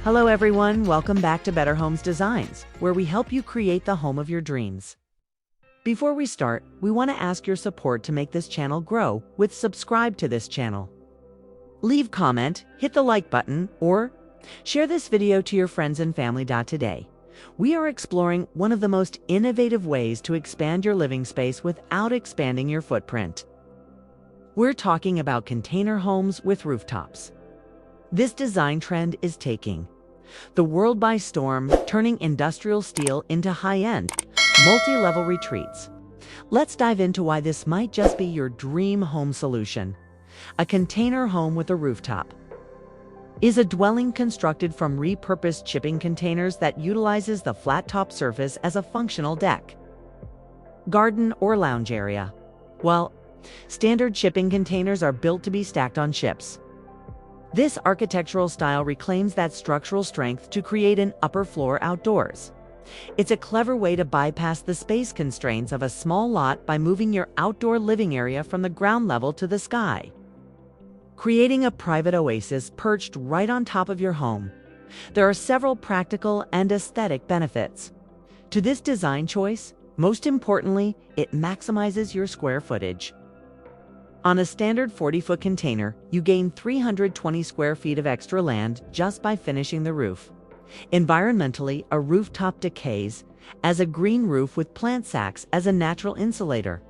Hello everyone, welcome back to Better Homes Designs, where we help you create the home of your dreams. Before we start, we want to ask your support to make this channel grow with subscribe to this channel. Leave comment, hit the like button, or share this video to your friends and family. Today, we are exploring one of the most innovative ways to expand your living space without expanding your footprint. We're talking about container homes with rooftops. This design trend is taking the world by storm, turning industrial steel into high-end, multi-level retreats. Let's dive into why this might just be your dream home solution. A container home with a rooftop is a dwelling constructed from repurposed shipping containers that utilizes the flat top surface as a functional deck, garden, or lounge area. Well, standard shipping containers are built to be stacked on ships. This architectural style reclaims that structural strength to create an upper floor outdoors. It's a clever way to bypass the space constraints of a small lot by moving your outdoor living area from the ground level to the sky, creating a private oasis perched right on top of your home. There are several practical and aesthetic benefits to this design choice. Most importantly, it maximizes your square footage. On a standard 40-foot container, you gain 320 square feet of extra land just by finishing the roof. Environmentally, a rooftop decays as a green roof with plant sacks as a natural insulator,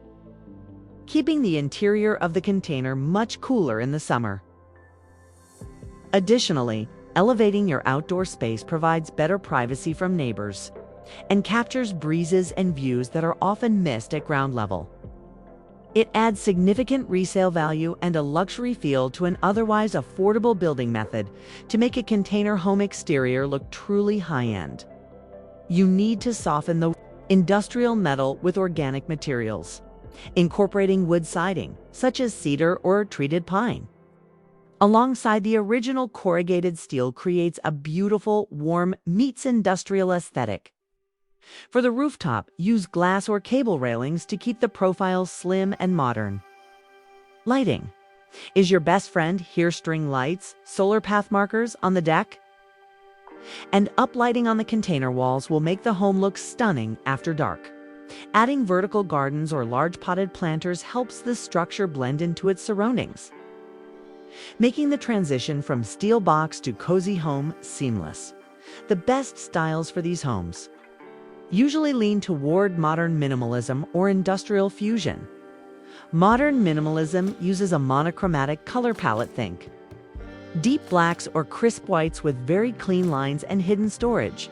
keeping the interior of the container much cooler in the summer. Additionally, elevating your outdoor space provides better privacy from neighbors and captures breezes and views that are often missed at ground level. It adds significant resale value and a luxury feel to an otherwise affordable building method to make a container home exterior look truly high-end. You need to soften the industrial metal with organic materials, incorporating wood siding, such as cedar or treated pine, alongside the original corrugated steel creates a beautiful, warm, meets industrial aesthetic. For the rooftop, use glass or cable railings to keep the profile slim and modern. Lighting is your best friend. Here, string lights, solar path markers on the deck, and uplighting on the container walls will make the home look stunning after dark. Adding vertical gardens or large potted planters helps the structure blend into its surroundings, making the transition from steel box to cozy home seamless. The best styles for these homes usually lean toward modern minimalism or industrial fusion. Modern minimalism uses a monochromatic color palette. Think deep blacks or crisp whites with very clean lines and hidden storage.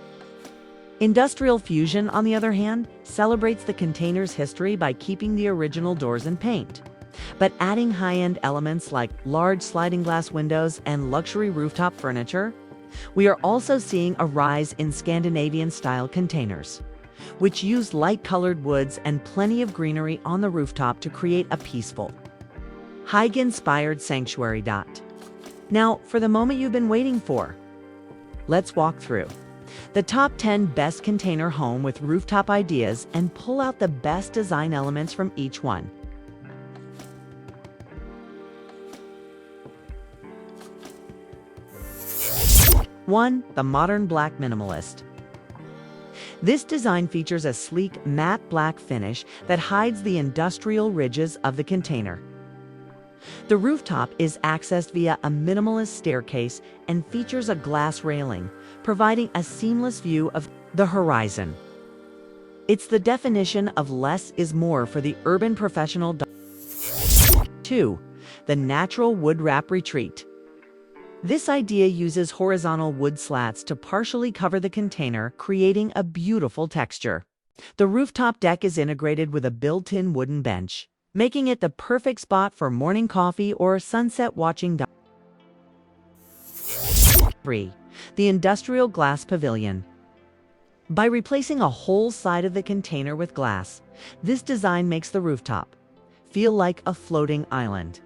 Industrial fusion, on the other hand, celebrates the container's history by keeping the original doors and paint, but adding high-end elements like large sliding glass windows and luxury rooftop furniture. We are also seeing a rise in Scandinavian-style containers, which use light-colored woods and plenty of greenery on the rooftop to create a peaceful, hike-inspired sanctuary. Now, for the moment you've been waiting for, let's walk through the top 10 best container home with rooftop ideas and pull out the best design elements from each one. One, the modern black minimalist. This design features a sleek matte black finish that hides the industrial ridges of the container. The rooftop is accessed via a minimalist staircase and features a glass railing, providing a seamless view of the horizon. It's the definition of less is more for the urban professional. 2. The natural wood wrap retreat. This idea uses horizontal wood slats to partially cover the container, creating a beautiful texture. The rooftop deck is integrated with a built-in wooden bench, making it the perfect spot for morning coffee or sunset watching. 3. The industrial glass pavilion. By replacing a whole side of the container with glass, this design makes the rooftop feel like a floating island.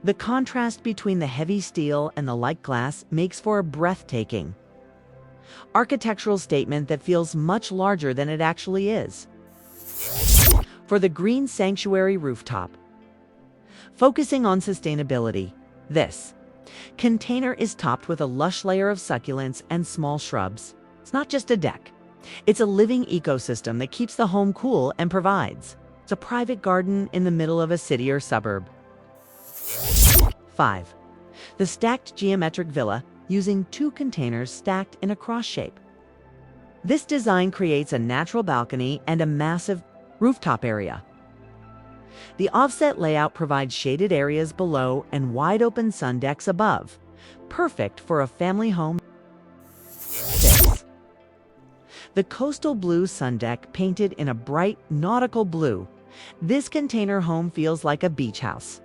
The contrast between the heavy steel and the light glass makes for a breathtaking architectural statement that feels much larger than it actually is. For the green sanctuary rooftop, focusing on sustainability, this Container is topped with a lush layer of succulents and small shrubs. It's not just a deck. It's a living ecosystem that keeps the home cool and provides. It's a private garden in the middle of a city or suburb. 5. The stacked geometric villa using 2 containers stacked in a cross shape. This design creates a natural balcony and a massive rooftop area. The offset layout provides shaded areas below and wide open sun decks above, perfect for a family home. 6. The coastal blue sun deck painted in a bright nautical blue. This container home feels like a beach house.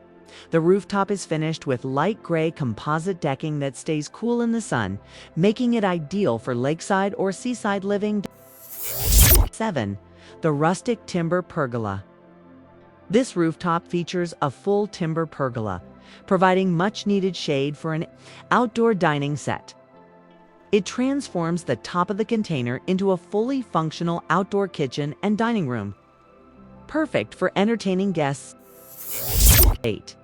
The rooftop is finished with light gray composite decking that stays cool in the sun, making it ideal for lakeside or seaside living. 7. The rustic timber pergola. This rooftop features a full timber pergola, providing much-needed shade for an outdoor dining set. It transforms the top of the container into a fully functional outdoor kitchen and dining room, perfect for entertaining guests. 8.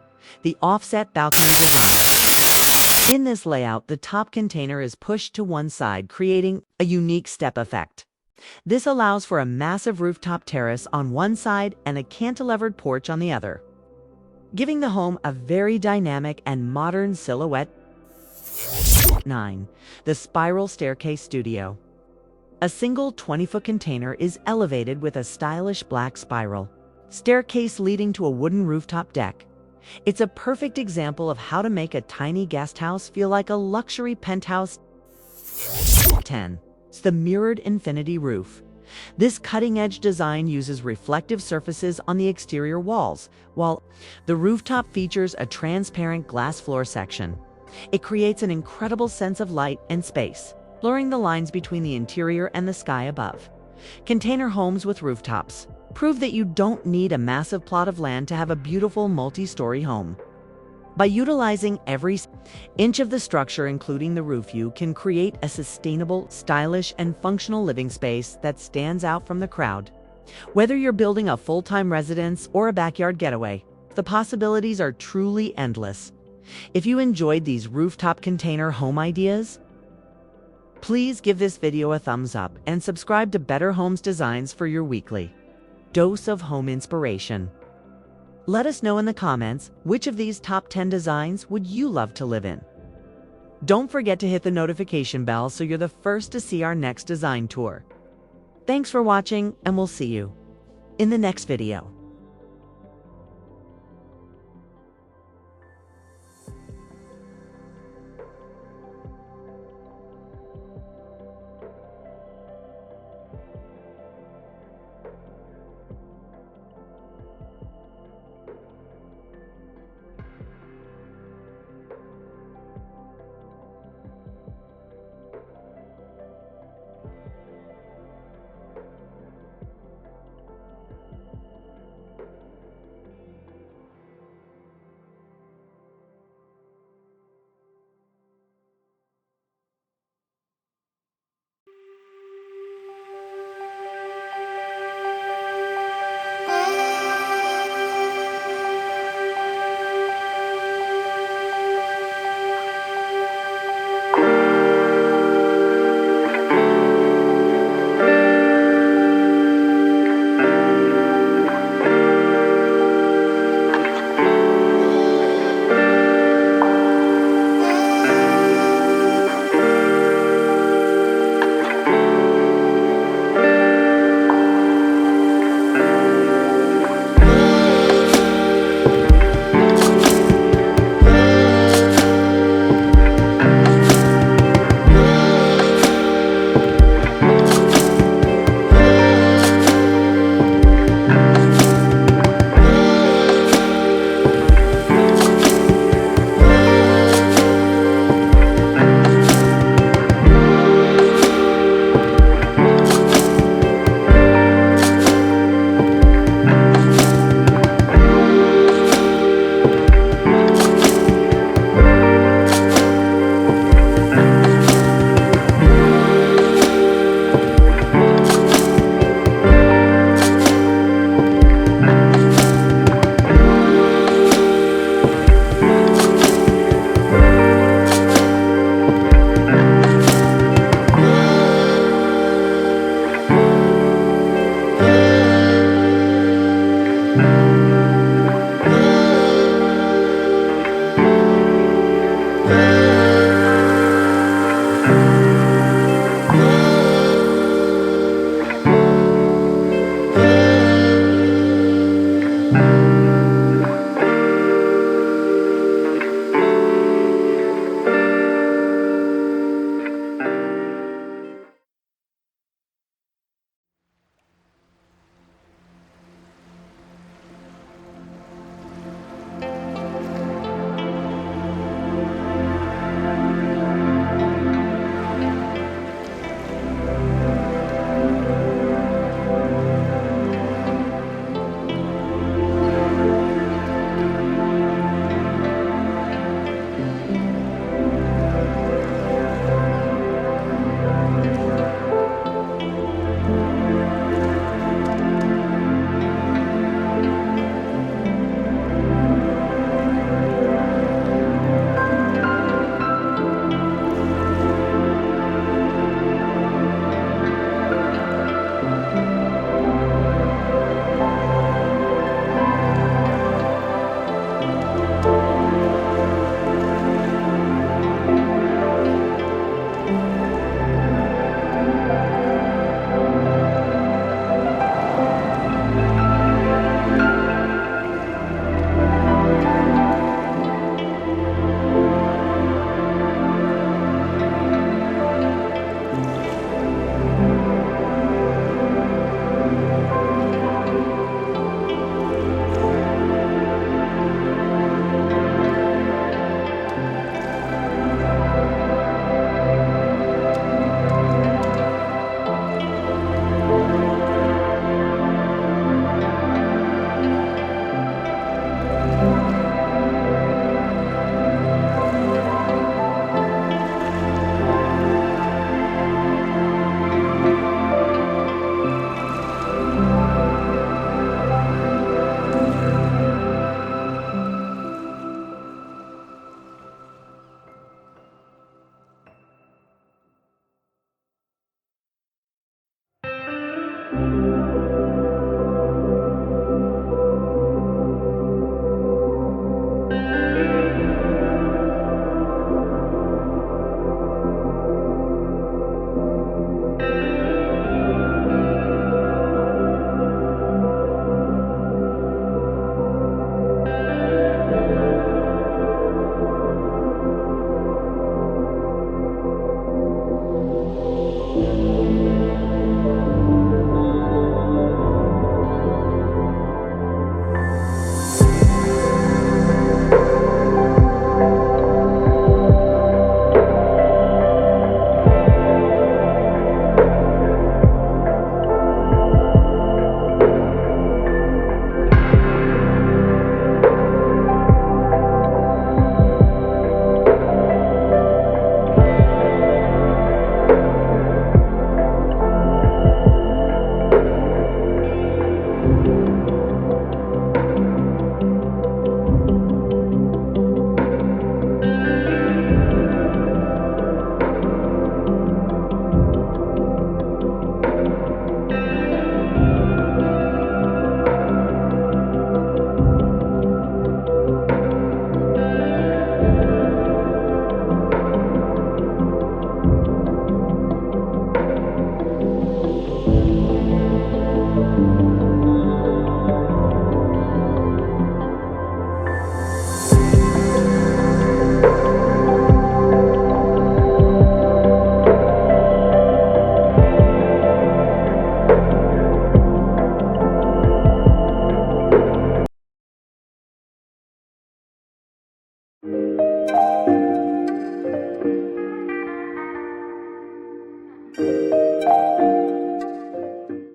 The offset balcony design. In this layout, the top container is pushed to one side, creating a unique step effect. This allows for a massive rooftop terrace on one side and a cantilevered porch on the other, giving the home a very dynamic and modern silhouette. 9. The spiral staircase studio. A single 20-foot container is elevated with a stylish black spiral staircase leading to a wooden rooftop deck. It's a perfect example of how to make a tiny guest house feel like a luxury penthouse. 10. It's the mirrored infinity roof. This cutting-edge design uses reflective surfaces on the exterior walls, while the rooftop features a transparent glass floor section. It creates an incredible sense of light and space, blurring the lines between the interior and the sky above. Container homes with rooftops prove that you don't need a massive plot of land to have a beautiful multi-story home. By utilizing every inch of the structure, including the roof, you can create a sustainable, stylish, and functional living space that stands out from the crowd. Whether you're building a full-time residence or a backyard getaway, the possibilities are truly endless. If you enjoyed these rooftop container home ideas, please give this video a thumbs up and subscribe to Better Homes Designs for your weekly dose of home inspiration. Let us know in the comments, which of these top 10 designs would you love to live in? Don't forget to hit the notification bell so you're the first to see our next design tour. Thanks for watching, and we'll see you in the next video.